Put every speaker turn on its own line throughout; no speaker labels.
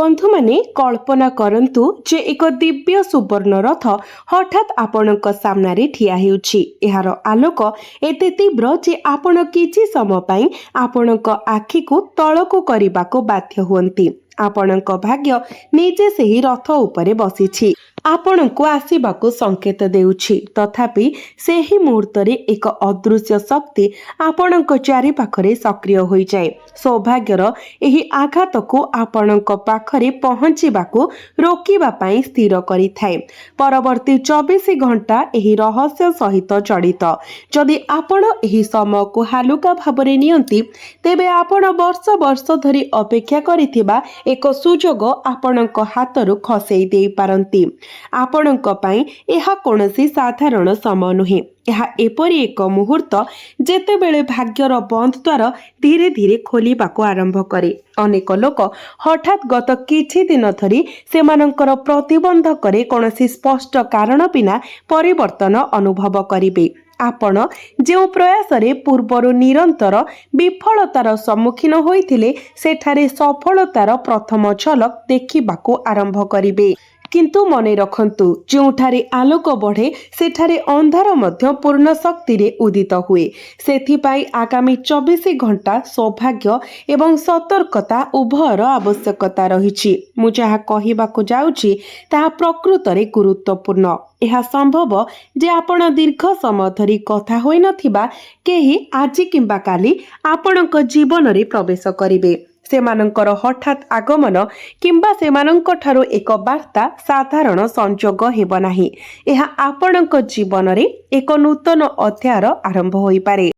बंधु माने कल्पना करंतु जे एक दिव्य सुवर्ण रथ हठात आपणक सामने ठिया हेउछि। एहार आलोक एते तीव्र जे आपण किछि समय पई आपणक आखि को तळको करबाको बाध्य हुअंती। आपणक भाग्य निजे सेही रथ उपरे बसिछि, आपणको आसीबाको संकेत देउछि। तथापि सेही मुहूर्त रे एक अदृश्य शक्ति आपणक चारि पाखरे सक्रिय होई जाय। सौभाग्यर एही आघात को आपणक पाखरे पहुंचीबाको रोकिबा पई स्थिर करिथाय। परवर्ती 24 घंटा एही रहस्य सहित जड़ित। जदि आपण एही समय को हालुका भाबरे नियंती तेबे आपण वर्ष वर्ष धरी अपेक्षा करिथिबा एक सुजोग आपणक हातरू खसेई देई पारंती। आपणक पई एहा कोनोसी साधारण समय नुहे। यह एपरी एक मुहूर्त जेतेबेले भाग्यर बंद द्वार धीरे धीरे खोलिबाको आरंभ करे। अनेक लोक हठात गत किछि दिन धरी सेमानंकर प्रतिबंधकरे कोनोसी स्पष्ट कारण बिना परिवर्तन अनुभव करिबे। आपण जो प्रयास रे पूर्वरु निरंतर विफलतार सम्मुखीन होइथिले सेठारे सफलतार प्रथम झलक देखिबाको आरंभ करिबे। किंतु मने रखंतु, जोठारे आलोक बढ़े सेठारे अंधार मध्य पूर्ण शक्ति रे उदित हुए। सेथिपाई आगामी 24 घंटा सौभाग्य एवं सतर्कता उभयर आवश्यकता रहिछि। मु जहा कहिबाको जाउछि ताहा प्रकृत रे गुरुत्वपूर्ण। यह संभव जे आपण दीर्घ समय धरी कथा होई नथिबा केही आजि किंबा काली आपणक जीवन रे प्रवेश करिवे। सेमानंकर हठात आगमन किंबा सेमानंक ठारो एक वार्ता साधारण संजोग हेब नाही। एहा आपणक जीवन रे एक नूतन अध्यायर आरंभ होई पारे।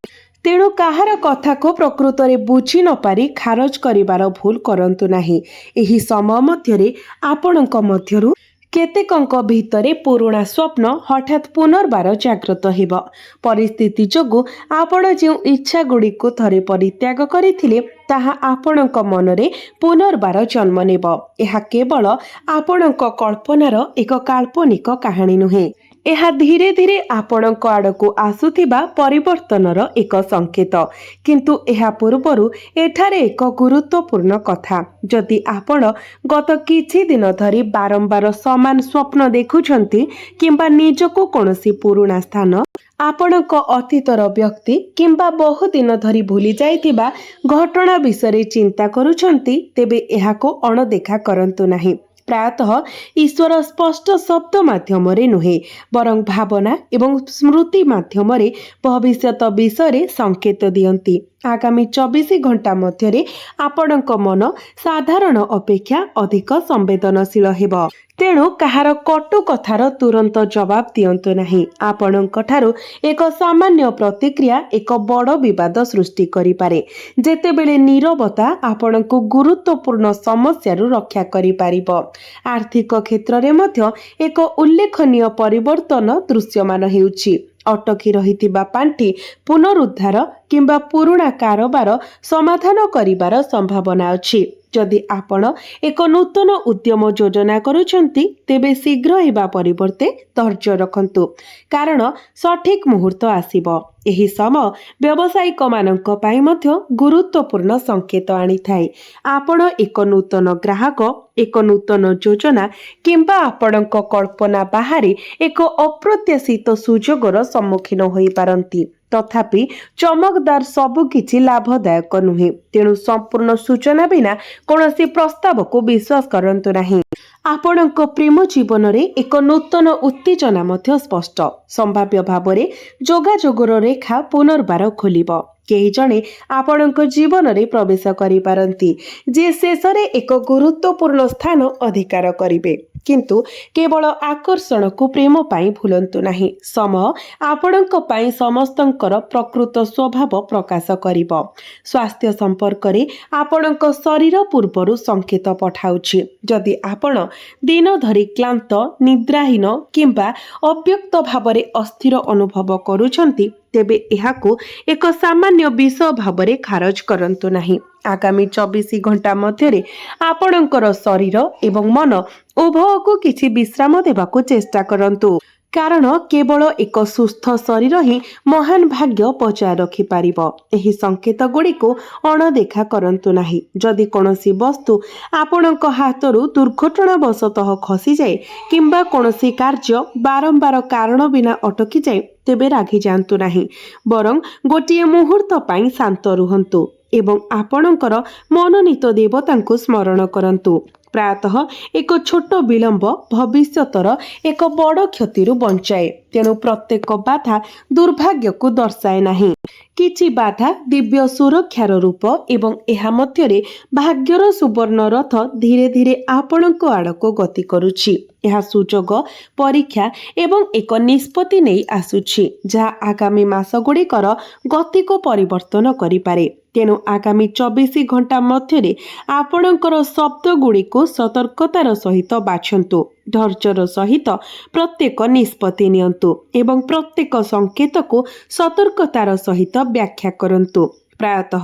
तेणु काहार कथा को प्रकृत रे बुझी न पारी खारज करिवार भूल करंतु नाही। एही समय मध्यरे आपणक मध्यरु केतेकंक भितरे पुराणा स्वप्न हठात पुनर्बार जागृत हेब। परिस्थिति जोगु आपण जे इच्छा गुडी को थरे परित्याग करिथिले ताहा आपणक मनरे पुनर्बार जन्म नेब। एहा केवल आपणक कल्पनार एक काल्पनिक कहानी नुहे। एहा धीरे धीरे आपणक आड़को आसुथिबा परिवर्तनर एक संकेत। किंतु एहा पूर्वरु एठारे एक गुरुत्वपूर्ण कथा। जदि आपण गत किछि दिन धरी बारंबार समान स्वप्न देखुछंती किंबा निजको कोनोसी पुराणा स्थान, आपणक अतीतर व्यक्ति किंबा बहु दिन धरी भूली जाइथिबा घटना विषय चिंता करूछंती, तेबे एहाको अणदेखा करंतु नाही। प्रायतः ईश्वर स्पष्ट शब्द माध्यम नुहे बरं भावना एवं स्मृति माध्यम भविष्यत विषय संकेत दियंती। आगामी 24 घंटा मध्यरे आपणक मन साधारण अपेक्षा अधिक संवेदनशील हेब। तेणु कहार कटु कथार तुरंत जवाब दियंतु नाही। आपणक ठारू एक सामान्य प्रतिक्रिया एक बड़ विवाद सृष्टि करि पारे। जेतेबेले नीरवता आपणको गुरुत्वपूर्ण समस्यारू रक्षा करि पारिबो। आर्थिक क्षेत्र रे मध्य एक उल्लेखनीय परिवर्तन दृश्यमान हेउछि। अटकी रहितिबा पांठी पुनरुद्धार किंबा पुराणा कारोबार समाधान करिबार संभावना अछि। जदि आपण एक नूतन उद्यम योजना करूछंती तेबे शीघ्र हेबा परिवर्ते धैर्य रखंतु, कारण सठिक मुहूर्त आसीबो। एही समय व्यवसायिक मानक पई मध्य गुरुत्वपूर्ण संकेत आनी थाए। आपण एक नूतन ग्राहक, एक नूतन योजना किंबा आपणक कल्पना बाहरी एक अप्रत्याशित सुजोगर सम्मुखीन होई पारंती। तथापि चमकदार सबु किछि लाभदायक नुहे। तेणु संपूर्ण सूचना बिना कोनोसी प्रस्ताव को विश्वास करंतु नाही। आपणक प्रेम जीवन रे एक नूतन उत्तेजना मध्य स्पष्ट। संभाव्य भावरे जोगाजोगर रेखा पुनर्बार खोलिब। केही जणे आपणक जीवन रे प्रवेश करि पारंती जे शेषरे एक गुरुत्वपूर्ण स्थान अधिकार करिवे। किंतु केवल आकर्षण को प्रेम पाई भूलंतु नाही। समय आपणक पाई समस्तंकर प्रकृत स्वभाव प्रकाश करिब। स्वास्थ्य संपर्क रे आपणक शरीर पूर्वरु संकेत पठाउछि। जदि आपण दिन धरी क्लांत, निद्राहीन किंबा अव्यक्त भावरे अस्थिर अनुभव करूछंती तेबे एहाकु एक सामान्य विषय भावरे खारज करंतु नाही। आगामी 24 घंटा मध्यरे आपणकर शरीर एवं मन उभय को किछि विश्राम देबाकू चेष्टा करंतु। କାରଣ କେବଳ ଏକ ସୁସ୍ଥ ଶରୀର ହିଁ ମହାନ ଭାଗ୍ୟ ବଜାୟ ରଖିପାରିବ। ଏହି ସଂକେତ ଗୁଡ଼ିକୁ ଅଣଦେଖା କରନ୍ତୁ ନାହିଁ। ଯଦି କୌଣସି ବସ୍ତୁ ଆପଣଙ୍କ ହାତରୁ ଦୁର୍ଘଟଣାବଶତଃ ଖସିଯାଏ କିମ୍ବା କୌଣସି କାର୍ଯ୍ୟ ବାରମ୍ବାର କାରଣ ବିନା ଅଟକିଯାଏ, ତେବେ ରାଗିଯାଆନ୍ତୁ ନାହିଁ, ବରଂ ଗୋଟିଏ ମୁହୂର୍ତ୍ତ ପାଇଁ ଶାନ୍ତ ରୁହନ୍ତୁ ଏବଂ ଆପଣଙ୍କର ମନୋନୀତ ଦେବତାଙ୍କୁ ସ୍ମରଣ କରନ୍ତୁ। ପ୍ରାୟତଃ ଏକ ଛୋଟ ବିଳମ୍ବ ଭବିଷ୍ୟତର ଏକ ବଡ଼ କ୍ଷତିରୁ ବଞ୍ଚାଏ। ତେଣୁ ପ୍ରତ୍ୟେକ ବାଧା ଦୁର୍ଭାଗ୍ୟକୁ ଦର୍ଶାଏ ନାହିଁ। କିଛି ବାଧା ଦିବ୍ୟ ସୁରକ୍ଷାର ରୂପ ଏବଂ ଏହା ମଧ୍ୟରେ ଭାଗ୍ୟର ସୁବର୍ଣ୍ଣ ରଥ ଧୀରେ ଧୀରେ ଆପଣଙ୍କ ଆଡ଼କୁ ଗତି କରୁଛି। ଏହା ସୁଯୋଗ, ପରୀକ୍ଷା ଏବଂ ଏକ ନିଷ୍ପତ୍ତି ନେଇ ଆସୁଛି, ଯାହା ଆଗାମୀ ମାସଗୁଡ଼ିକର ଗତିକୁ ପରିବର୍ତ୍ତନ କରିପାରେ। ତେଣୁ ଆଗାମୀ 24 ଘଣ୍ଟା ମଧ୍ୟରେ ଆପଣଙ୍କର ଶବ୍ଦଗୁଡ଼ିକୁ ସତର୍କତାର ସହିତ ବାଛନ୍ତୁ, ଧୈର୍ଯ୍ୟର ସହିତ ପ୍ରତ୍ୟେକ ନିଷ୍ପତ୍ତି ନିଅନ୍ତୁ ଏବଂ ପ୍ରତ୍ୟେକ ସଂକେତକୁ ସତର୍କତାର ସହିତ ବ୍ୟାଖ୍ୟା କରନ୍ତୁ। ପ୍ରାୟତଃ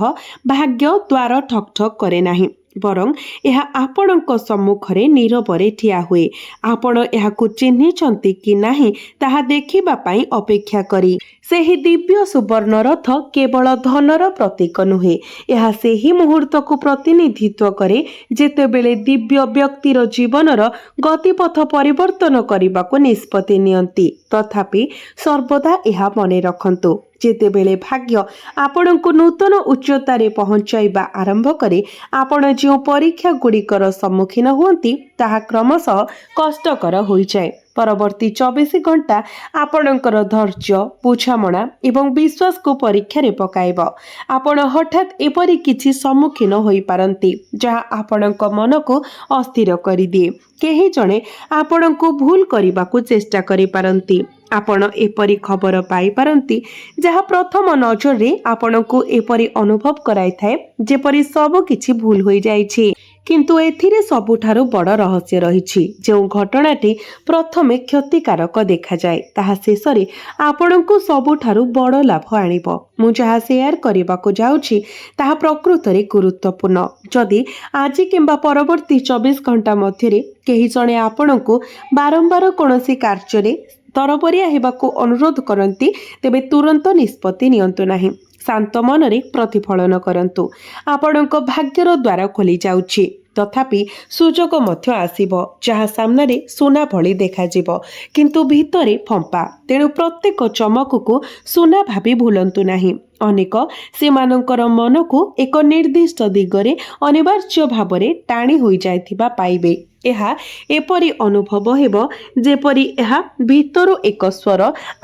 ଭାଗ୍ୟ ଦ୍ୱାର ଠକ୍ ଠକ୍ କରେ ନାହିଁ, ବରଂ ଏହା ଆପଣଙ୍କ ସମ୍ମୁଖରେ ନୀରବରେ ଠିଆ ହୁଏ, ଆପଣ ଏହାକୁ ଚିହ୍ନିଛନ୍ତି କି ନାହିଁ ତାହା ଦେଖିବା ପାଇଁ ଅପେକ୍ଷା କରି। ସେହି ଦିବ୍ୟ ସୁବର୍ଣ୍ଣ ରଥ କେବଳ ଧନର ପ୍ରତୀକ ନୁହେଁ, ଏହା ସେହି ମୁହୂର୍ତ୍ତକୁ ପ୍ରତିନିଧିତ୍ୱ କରେ ଯେତେବେଳେ ଦିବ୍ୟ ବ୍ୟକ୍ତିର ଜୀବନର ଗତିପଥ ପରିବର୍ତ୍ତନ କରିବାକୁ ନିଷ୍ପତ୍ତି ନିଅନ୍ତି। ତଥାପି ସର୍ବଦା ଏହା ମନେ ରଖନ୍ତୁ, ଯେତେବେଳେ ଭାଗ୍ୟ ଆପଣଙ୍କୁ ନୂତନ ଉଚ୍ଚତାରେ ପହଞ୍ଚାଇବା ଆରମ୍ଭ କରେ, ଆପଣ ଯେଉଁ ପରୀକ୍ଷା ଗୁଡ଼ିକର ସମ୍ମୁଖୀନ ହୁଅନ୍ତି ତାହା କ୍ରମଶଃ କଷ୍ଟକର ହୋଇଯାଏ। ପରବର୍ତ୍ତୀ 24 ଘଣ୍ଟା ଆପଣଙ୍କର ଧୈର୍ଯ୍ୟ, ବୁଝାମଣା ଏବଂ ବିଶ୍ୱାସକୁ ପରୀକ୍ଷାରେ ପକାଇବ। ଆପଣ ହଠାତ୍ ଏପରି କିଛି ସମ୍ମୁଖୀନ ହୋଇପାରନ୍ତି ଯାହା ଆପଣଙ୍କ ମନକୁ ଅସ୍ଥିର କରିଦିଏ। କେହି ଜଣେ ଆପଣଙ୍କୁ ଭୁଲ କରିବାକୁ ଚେଷ୍ଟା କରିପାରନ୍ତି। ଆପଣ ଏପରି ଖବର ପାଇପାରନ୍ତି ଯାହା ପ୍ରଥମ ନଜରରେ ଆପଣଙ୍କୁ ଏପରି ଅନୁଭବ କରାଇଥାଏ ଯେପରି ସବୁ କିଛି ଭୁଲ ହୋଇଯାଇଛି। କିନ୍ତୁ ଏଥିରେ ସବୁଠାରୁ ବଡ଼ ରହସ୍ୟ ରହିଛି। ଯେଉଁ ଘଟଣାଟି ପ୍ରଥମେ କ୍ଷତିକାରକ ଦେଖାଯାଏ, ତାହା ଶେଷରେ ଆପଣଙ୍କୁ ସବୁଠାରୁ ବଡ଼ ଲାଭ ଆଣିବ। ମୁଁ ଯାହା ସେୟାର କରିବାକୁ ଯାଉଛି ତାହା ପ୍ରକୃତରେ ଗୁରୁତ୍ୱପୂର୍ଣ୍ଣ। ଯଦି ଆଜି କିମ୍ବା ପରବର୍ତ୍ତୀ 24 ଘଣ୍ଟା ମଧ୍ୟରେ କେହି ଜଣେ ଆପଣଙ୍କୁ ବାରମ୍ବାର କୌଣସି କାର୍ଯ୍ୟରେ ତରବରିଆ ହେବାକୁ ଅନୁରୋଧ କରନ୍ତି, ତେବେ ତୁରନ୍ତ ନିଷ୍ପତ୍ତି ନିଅନ୍ତୁ ନାହିଁ। ଶାନ୍ତ ମନରେ ପ୍ରତିଫଳନ କରନ୍ତୁ। ଆପଣଙ୍କ ଭାଗ୍ୟର ଦ୍ୱାର ଖୋଲି ଯାଉଛି, ତଥାପି ସୁଯୋଗ ମଧ୍ୟ ଆସିବ ଯାହା ସାମ୍ନାରେ ସୁନା ଭଳି ଦେଖାଯିବ, କିନ୍ତୁ ଭିତରେ ଫମ୍ପା। ତେଣୁ ପ୍ରତ୍ୟେକ ଚମକକୁ ସୁନା ଭାବି ଭୁଲନ୍ତୁ ନାହିଁ। ଅନେକ ସେମାନଙ୍କର ମନକୁ ଏକ ନିର୍ଦ୍ଦିଷ୍ଟ ଦିଗରେ ଅନିବାର୍ଯ୍ୟ ଭାବରେ ଟାଣି ହୋଇଯାଇଥିବା ପାଇବେ। ଏହା ଏପରି ଅନୁଭବ ହେବ ଯେପରି ଏହା ଭିତରୁ ଏକ ସ୍ୱର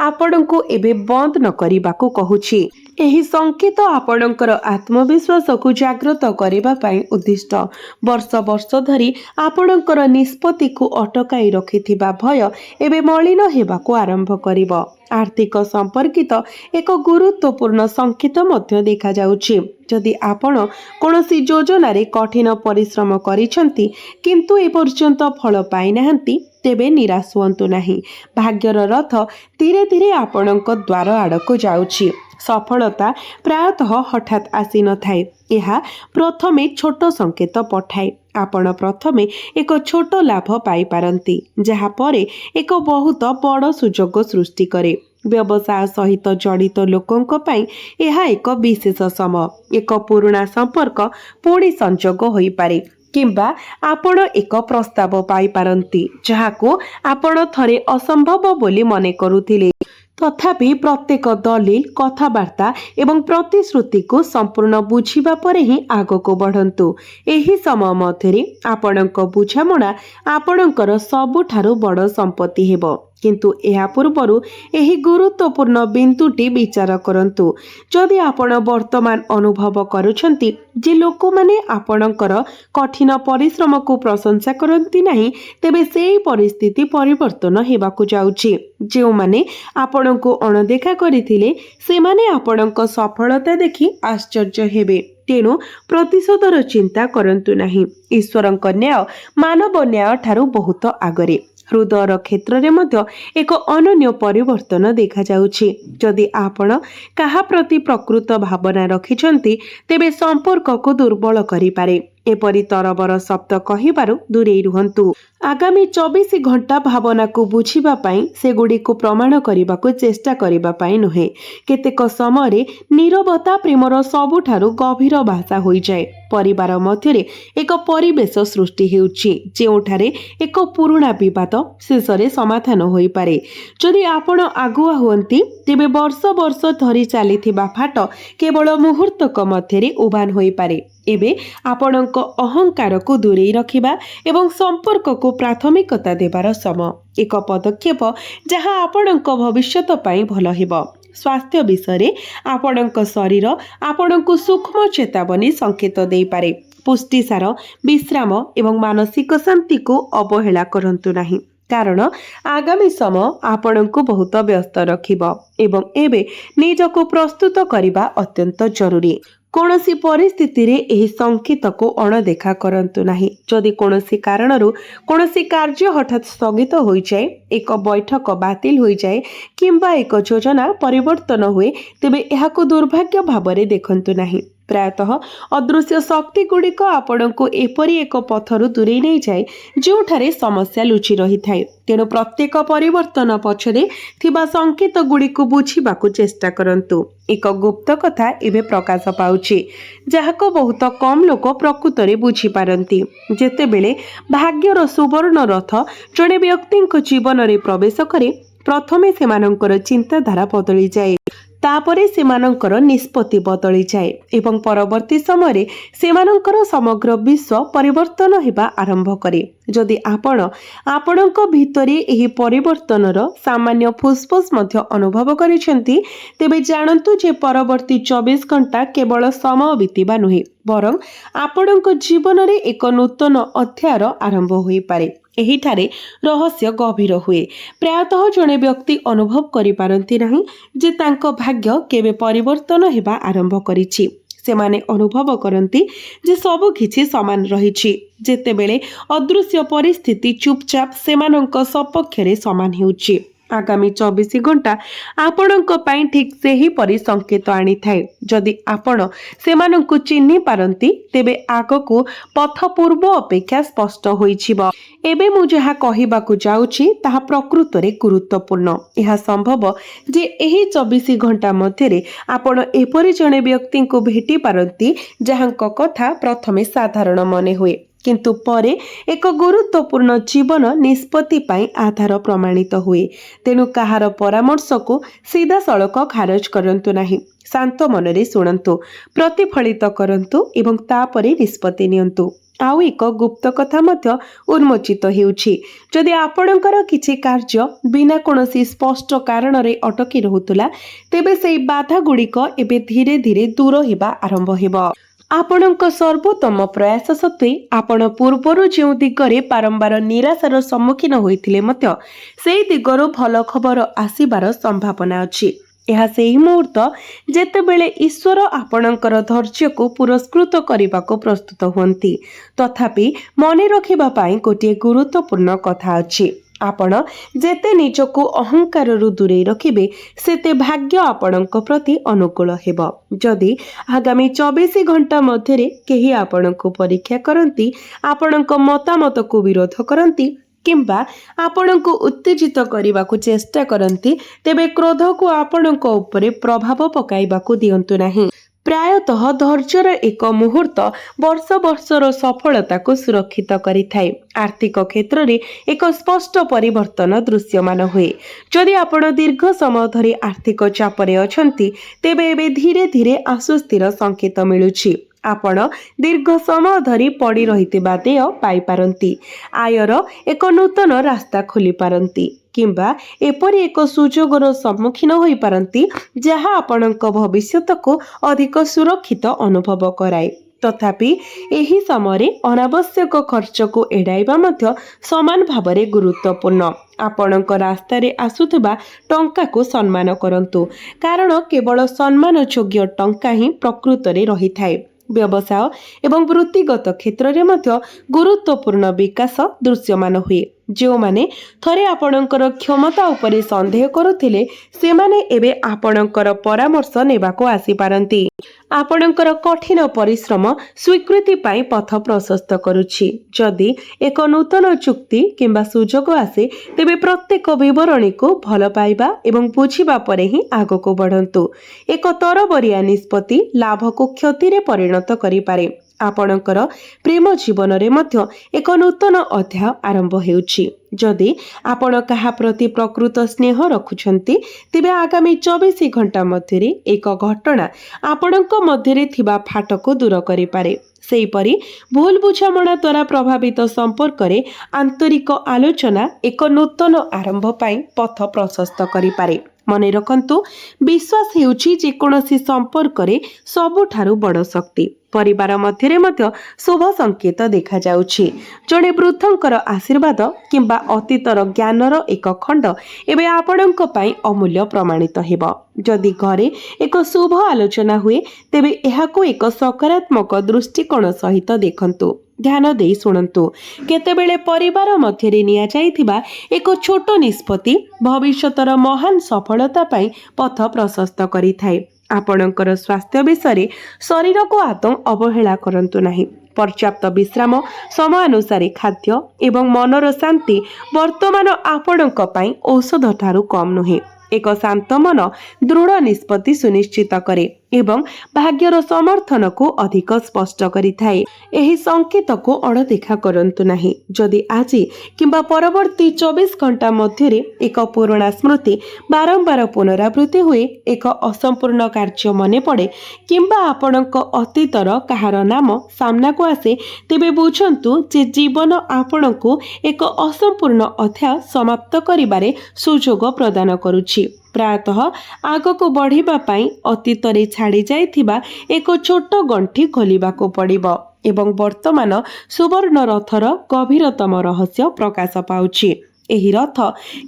ଆପଣଙ୍କୁ ଏବେ ବନ୍ଦ ନ କରିବାକୁ କହୁଛି। ଏହି ସଂକେତ ଆପଣଙ୍କର ଆତ୍ମବିଶ୍ୱାସକୁ ଜାଗ୍ରତ କରିବା ପାଇଁ ଉଦ୍ଦିଷ୍ଟ। ବର୍ଷ ବର୍ଷ ଧରି ଆପଣଙ୍କର ନିଷ୍ପତ୍ତିକୁ ଅଟକାଇ ରଖିଥିବା ଭୟ ଏବେ ମଳିନ ହେବାକୁ ଆରମ୍ଭ କରିବ। ଆର୍ଥିକ ସମ୍ପର୍କିତ ଏକ ଗୁରୁତ୍ୱପୂର୍ଣ୍ଣ ସଂକେତ ମଧ୍ୟ ଦେଖାଯାଉଛି। ଯଦି ଆପଣ କୌଣସି ଯୋଜନାରେ କଠିନ ପରିଶ୍ରମ କରିଛନ୍ତି କିନ୍ତୁ ଏପର୍ଯ୍ୟନ୍ତ ଫଳ ପାଇନାହାନ୍ତି, ତେବେ ନିରାଶ ହୁଅନ୍ତୁ ନାହିଁ। ଭାଗ୍ୟର ରଥ ଧୀରେ ଧୀରେ ଆପଣଙ୍କ ଦ୍ୱାର ଆଡ଼କୁ ଯାଉଛି। ସଫଳତା ପ୍ରାୟତଃ ହଠାତ୍ ଆସିନଥାଏ, ଏହା ପ୍ରଥମେ ଛୋଟ ସଂକେତ ପଠାଏ। ଆପଣ ପ୍ରଥମେ ଏକ ଛୋଟ ଲାଭ ପାଇପାରନ୍ତି, ଯାହା ପରେ ଏକ ବହୁତ ବଡ଼ ସୁଯୋଗ ସୃଷ୍ଟି କରେ। ବ୍ୟବସାୟ ସହିତ ଜଡ଼ିତ ଲୋକଙ୍କ ପାଇଁ ଏହା ଏକ ବିଶେଷ ସମୟ। ଏକ ପୁରୁଣା ସମ୍ପର୍କ ପୁଣି ସଂଯୋଗ ହୋଇପାରେ କିମ୍ବା ଆପଣ ଏକ ପ୍ରସ୍ତାବ ପାଇପାରନ୍ତି ଯାହାକୁ ଆପଣ ଥରେ ଅସମ୍ଭବ ବୋଲି ମନେ କରୁଥିଲେ। ତଥାପି ପ୍ରତ୍ୟେକ ଦଲିଲ, କଥାବାର୍ତ୍ତା ଏବଂ ପ୍ରତିଶ୍ରୁତିକୁ ସମ୍ପୂର୍ଣ୍ଣ ବୁଝିବା ପରେ ହିଁ ଆଗକୁ ବଢ଼ନ୍ତୁ। ଏହି ସମୟ ମଧ୍ୟରେ ଆପଣଙ୍କ ବୁଝାମଣା ଆପଣଙ୍କର ସବୁଠାରୁ ବଡ଼ ସମ୍ପତ୍ତି ହେବ। କିନ୍ତୁ ଏହା ପୂର୍ବରୁ ଏହି ଗୁରୁତ୍ୱପୂର୍ଣ୍ଣ ବିନ୍ଦୁଟି ବିଚାର କରନ୍ତୁ। ଯଦି ଆପଣ ବର୍ତ୍ତମାନ ଅନୁଭବ କରୁଛନ୍ତି ଯେ ଲୋକମାନେ ଆପଣଙ୍କର କଠିନ ପରିଶ୍ରମକୁ ପ୍ରଶଂସା କରନ୍ତି ନାହିଁ, ତେବେ ସେହି ପରିସ୍ଥିତି ପରିବର୍ତ୍ତନ ହେବାକୁ ଯାଉଛି। ଯେଉଁମାନେ ଆପଣଙ୍କୁ ଅଣଦେଖା କରିଥିଲେ ସେମାନେ ଆପଣଙ୍କ ସଫଳତା ଦେଖି ଆଶ୍ଚର୍ଯ୍ୟ ହେବେ। ତେଣୁ ପ୍ରତିଶୋଧର ଚିନ୍ତା କରନ୍ତୁ ନାହିଁ। ଈଶ୍ୱରଙ୍କ ନ୍ୟାୟ ମାନବ ନ୍ୟାୟ ଠାରୁ ବହୁତ ଆଗରେ। ହୃଦୟର କ୍ଷେତ୍ରରେ ମଧ୍ୟ ଏକ ଅନନ୍ୟ ପରିବର୍ତ୍ତନ ଦେଖାଯାଉଛି। ଯଦି ଆପଣ କାହା ପ୍ରତି ପ୍ରକୃତ ଭାବନା ରଖିଛନ୍ତି, ତେବେ ସମ୍ପର୍କକୁ ଦୁର୍ବଳ କରିପାରେ। ଏପରି ତରବର ଶବ୍ଦ କହିବାରୁ ଦୂରେଇ ରୁହନ୍ତୁ। आगामी 24 घंटा भावना को बुझिबा पई सेगुडी को प्रमाण करबा को चेष्टा करबा पई नुहे। केतेक समय नीरवता प्रेमर सबुठारु गभीर भाषा होई जाए। परिवार मध्यरे एक परिवेश सृष्टि हेउछि जेउठारे एक पुराना विवाद शेषरे समाधान होई पारे। जदि आपण आगुआ हुअंती तेबे वर्ष वर्ष धरी चलीथिबा फाट केवल मुहूर्तक मध्यरे उबान होई पारे। एबे आपणक अहंकार को दूरेई रखिबा एवं संपर्क को प्राथमिकता देबार समय एक पदक्षेप जहां आपणक भविष्यत पई भल हेबो। स्वास्थ्य विषय आपणक शरीर आपणक सूक्ष्म चेतावनी संकेत देई पारे। पुष्टिसार विश्राम एवं मानसिक शांति को अवहेला करंतु नाही, कारण आगामी समय आपणक बहुत व्यस्त रखिबो एवं एबे निजको प्रस्तुत करिबा अत्यंत जरूरी। कौनसी परिस्थिति रे एही संकेत को अणदेखा करंतु नाही। जदि कौनसी कारणरू कौनसी कार्य हठात स्थगित होई जाए, एक बैठक बातिल होई जाए किंबा एक योजना परिवर्तन हुए, तेबे एहाको दुर्भाग्य भावरे देखंतु नाही। प्रायतः अदृश्य शक्ति गुड़िक आपण को एपरी एक पथरु दूरे नहीं जाए जोठारे समस्या लुचि रही थाए। तेणु प्रत्येक परिवर्तन पछरे थिबा संकेत गुड़िक बुझिबाकु चेष्टा करंतु। एक गुप्त कथा एबे प्रकाश पाउछि जहाको बहुत कम लोक प्रकृतरे बुझी पारंती। जेतेबेले भाग्यर सुवर्ण रथ जणे व्यक्तिंक जीवन रे प्रवेश करे, प्रथमे सेमानंकर चिंताधारा बदली जाए, तापरे सेमानंकर निष्पत्ति बदली जाए एवं परवर्ती समय सेमानंकर समग्र विश्व परिवर्तन हेबा आरंभ करे। जदि आपणक भितरे एही परिवर्तनर सामान्य फुसफुस मध्य अनुभव करिसेंती, तेबे जानन्तु जे परवर्ती 24 घंटा केवल समय बीतिबा नुहे, बरं आपणक जीवन रे एक नूतन अध्यायर आरंभ होई पारे। एहिठारे रहस्य गभीर हुए। प्रायतः जणे व्यक्ति अनुभव करि पारंती नाही जे तांको भाग्य केबे परिवर्तन हेबा आरंभ करिछि। सेमाने अनुभव करंती जे सब किछि समान रहिछि, जेतेबेले अदृश्य परिस्थिति चुपचाप सेमानंक सपक्षरे समान हेउछि। आगामी 24 घंटा आपणक पई ठीक सेही परि संकेत आनी थाए। जदि आपण सेमानंकु चिन्हि पारंती, तेबे आगको पथ पूर्व अपेक्षा स्पष्ट होइछिबो। एबे मु जहा कहिबाकु जाउछि ताहा प्रकृतरे गुरुत्वपूर्ण। यह संभव जे एही 24 घंटा मध्यरे आपण एपरि जणे व्यक्तिंकु भेटी पारंती जहांक कथा प्रथमे साधारण मने हुए, किंतु परे एक गुरुत्वपूर्ण जीवन निष्पत्ति पाई आधार प्रमाणित हुए। तेणु कहार परामर्श को सीधा सड़क खारज करंतु नाही। शांत मनरे शुणंतु, प्रतिफलित करंतु एवं तापरे निष्पत्ति नियंतु। आउ एक गुप्त कथा मध्य उन्मोचित हेउछि। जदि आपणकर किछि कार्य बिना कोनोसी स्पष्ट कारण रे अटकी रहुतुला, तेबे सेई बाधा गुड़िक एबे धीरे धीरे दूर हेबा आरंभ हेबो। आपणक सर्वोत्तम प्रयास सत्वे आपण पूर्वरु जो दिगरे बारंबार निराशार सम्मुखीन होइथिले मध्य सेई दिगरु भल खबर आसीबार संभावना अछि। यह सेही मुहूर्त जेतेबेले ईश्वर आपणकर धैर्य को पुरस्कृत करबाको प्रस्तुत हुअंती। तथापि मने रखिबा पाई गोटे गुरुत्वपूर्ण कथा अछि। आपण जेते निजको अहंकार रु दूरे रखिबे सेते भाग्य आपणक प्रति अनुकूल हेबो। जदि आगामी 24 घंटा मध्यरे केही आपणको परीक्षा करंती, आपणक मतामत को विरोध करंती किंबा आपणको उत्तेजित करबाकू चेष्टा करंती, तेबे क्रोध को आपणक उपरे प्रभाव पकाइबाकू दियंतु नाही। प्रायतः धैर्यर एक मुहूर्त वर्ष वर्षर सफलता को सुरक्षित करिथाए। आर्थिक क्षेत्र रे एक स्पष्ट परिवर्तन दृश्यमान हुए। जदि आपण दीर्घ समय धरि आर्थिक चापरे अछंती, तेबे एबे धीरे धीरे आश्वस्तिर संकेत मिलुछि। आपण दीर्घ समय धरि पड़ी रहितिबा देय पाई पारंती, आयर एक नूतन रास्ता खोली पारंती किंबा एपरि एक सुजोगर सम्मुखीन होई पारंती जहा आपणक भविष्यत को अधिक सुरक्षित अनुभव कराए। तथापि एही समय अनावश्यक खर्च को एड़ाइबा मध्य समान भावरे गुरुत्वपूर्ण। आपणक रास्ता रे आसुथबा टंका को सम्मान करंतु, कारण केवल सम्मान योग्य टंका ही प्रकृत रे रही थाए। व्यवसाय एवं वृत्तिगत क्षेत्र रे मध्य गुरुत्वपूर्ण विकास दृश्यमान हुए। जो माने थरे आपणकर क्षमता उपरे संदेह करुथिले सेमाने एबे आपणकर परामर्श नेबाको आसी पारंती। आपणकर कठिन परिश्रम स्वीकृति पाई पथ प्रशस्त करुछि। जदि एक नूतन चुक्ति किंबा सुजोग आसे तेबे प्रत्येक विवरणी को भल पाइबा एवं बुझिबा परे ही आगो को बढ़ंतु। एक तरबरिया निष्पत्ति लाभ को क्षति रे परिणत करि पारे। आपणकर प्रेम जीवन रे मध्य एक नूतन अध्याय आरंभ हेउछि। जदि आपण कहा प्रति प्रकृत स्नेह रखुछंती तेबे आगामी 24 घंटा मध्यरे एक घटना आपणक मध्यरे थिबा फाट को दूर करि पारे। सेहीपरि भूल बुझामणा द्वारा प्रभावित संपर्क रे आंतरिक आलोचना एक नूतन आरंभ पाई पथ प्रशस्त करि पारे। मने रखंतु विश्वास हेउछि जेकोनोसी संपर्क रे सबुठारु बड़ शक्ति। परिवार मध्यरे मध्य शुभ संकेत देखा जाउछि। जणे वृद्धंकर आशीर्वाद किंबा अतीतर ज्ञानर एक खंड एबे आपणक पई अमूल्य प्रमाणित हेबो। जदि घरे एक शुभ आलोचना हुए तेबे एहाको एक सकारात्मक दृष्टिकोण सहित देखंतु। ध्यान देई सुनंतु। केतेबेले परिवार मध्यरे निया जाइथिबा एक छोट निष्पत्ति भविष्यतर महान सफलता पाई पथ प्रशस्त करिथाय। आपणकर स्वास्थ्य विषय शरीर को आदौ अवहेला करंतु नहीं। पर्याप्त विश्राम, समयानुसारी खाद्य एवं मनर शांति वर्तमान आपणक पई औषध ठारू कम नुहे। एक शांत मन दृढ़ निष्पत्ति सुनिश्चित करे एवं भाग्यर समर्थन को अधिक स्पष्ट करिथाए। एही संकेत को अणदेखा करंतु नहीं। जदि आजी किंबा परवर्ती 24 घंटा मध्यरे एक पुराणा स्मृति बारंबार पुनरावृत्ति हुए, एक असंपूर्ण कार्य मने पड़े किंबा आपणक अतीतर कहार नाम सामना को आसे तेबे बुझंतु जे जीवन आपणको एक असंपूर्ण अध्याय समाप्त करिबारे सुजोग प्रदान करुछि। प्रायतः आग को बढ़िबा पाई अतीतरे छाड़ी जाइथिबा एक छोट गंठी खोलिबाको पड़िबो एवं वर्तमान सुवर्ण रथर गभीरतम रहस्य प्रकाश पाउछि। एही रथ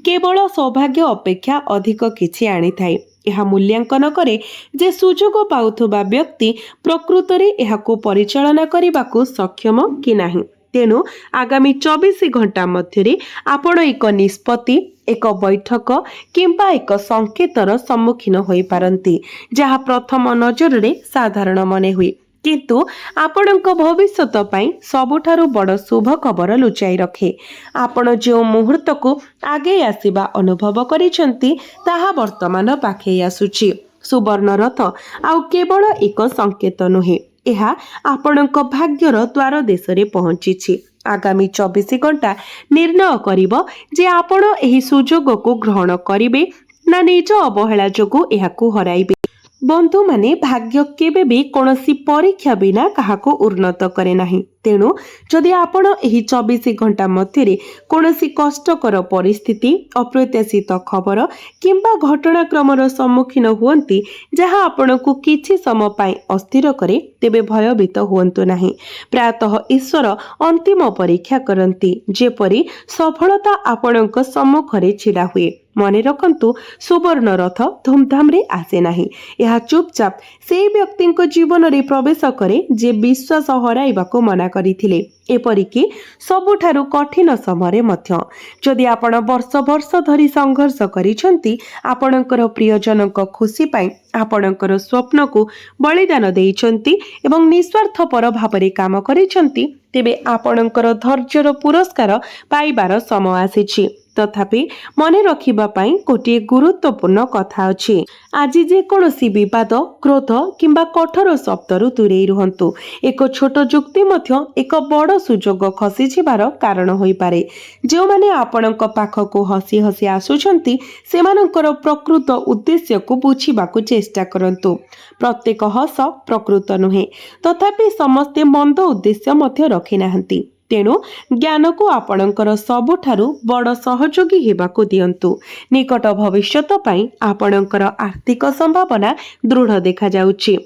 केवल सौभाग्य अपेक्षा अधिक किछि आनिथाय। यह मूल्यांकन करे जे सुजोग पाउथबा व्यक्ति प्रकृतरे एहाको परिचालना करिबाको सक्षम कि नाही। तेणु आगामी 24 घंटा मध्यरे आपण एक निष्पत्ति, एक बैठक किंबा एक संकेतर सम्मुखीन होई पारंती जहा प्रथम नजर रे साधारण मने हुए, किंतु आपणक भविष्यत पाई सबुठारु बड़ शुभ खबर लुचाई रखे। आपण जो मुहूर्त को आगे आसीबा अनुभव करिसंती ताहा वर्तमान पाखे आसुची। सुवर्ण रथ आउ केवल एक संकेत नुहे, एहा आपणक भाग्यर द्वार देशरे पहुंची। आगामी 24 घंटा निर्णय करिबो जे आपण एही सुजोग को ग्रहण करिवे ना निज अवहेला जोगु एहाकु हराइबे। बंधु माने भाग्य केबे भी कोनोसी परीक्षा बिना काहाको उन्नत करे नाही। तेणु जदि आपण एही 24 घंटा मध्यरे कोनोसी कष्टकर परिस्थिति, अप्रत्याशित खबर किंबा घटनाक्रमर सम्मुखीन हुअंती जहा आपणको किछि समय पाई अस्थिर करे तेबे भयभीत हुअंतु नाही। प्रायतः ईश्वर अंतिम परीक्षा करंती जेपरी सफलता आपणक सम्मुखरे छिड़ा हुए। मने रखंतु सुवर्ण रथ धूमधाम रे आसे नाही। यह चुपचाप से व्यक्ति जीवन रे प्रवेश करे जे विश्वास हराइबाको मना करिथिले। एपरिकी सबुठारु कठिन समय मध्य जदि आपण वर्ष वर्ष धरी संघर्ष करिसंती, आपणकर प्रियजनक खुशी पाई आपणकर स्वप्न को बलिदान देइचंती एवं निस्वार्थपर भावरे काम करिसंती, तेबे आपणकर धैर्यर पुरस्कार पाइबार समय आसीछि। तथापि मने रखिबा पाई गोटे गुरुत्वपूर्ण कथा अछि। आज जे कोनोसी विवाद, क्रोध किंबा कठोर शब्दरु दूरेई रुहंतु। एक छोट जुक्ति मध्य एक बड़ सुजोग खसी जिबार कारण होई पारे। जो माने आपणक पाखको हसी हसी आसुछंती सेमानकर प्रकृत उद्देश्य को बुझिबाकू चेष्टा करंतु। प्रत्येक हस प्रकृत नुहे, तथापि समस्ते मंद उद्देश्य मध्य रखि नाहंती। तेणु ज्ञान को आपणकर सबुठारु बड़ सहयोगी हेबाकू दियंतु। निकट भविष्यत पाई आपणकर आर्थिक संभावना दृढ़ देखा जाउछि।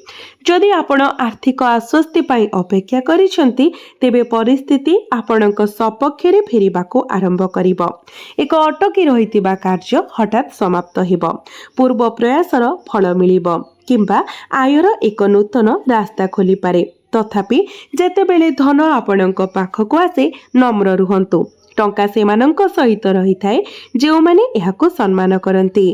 जदि आपण आर्थिक आश्वस्ति पाई अपेक्षा करिसंती तेबे परिस्थिति आपणक सपक्षरे फेरिबाकू आरंभ करिबो। एक अटकी रहितिबा कार्य हठात समाप्त हेबो। पूर्व प्रयासर फल मिलिबो किंबा आयर एक नूतन रास्ता खोली पारे। तथापि जेतेबेले धन आपणक पाखको आसे नम्र रुहंतु। ଟଙ୍କା ସେମାନଙ୍କ ସହିତ ରହିଥାଏ ଯେଉଁମାନେ ଏହାକୁ ସମ୍ମାନ କରନ୍ତି।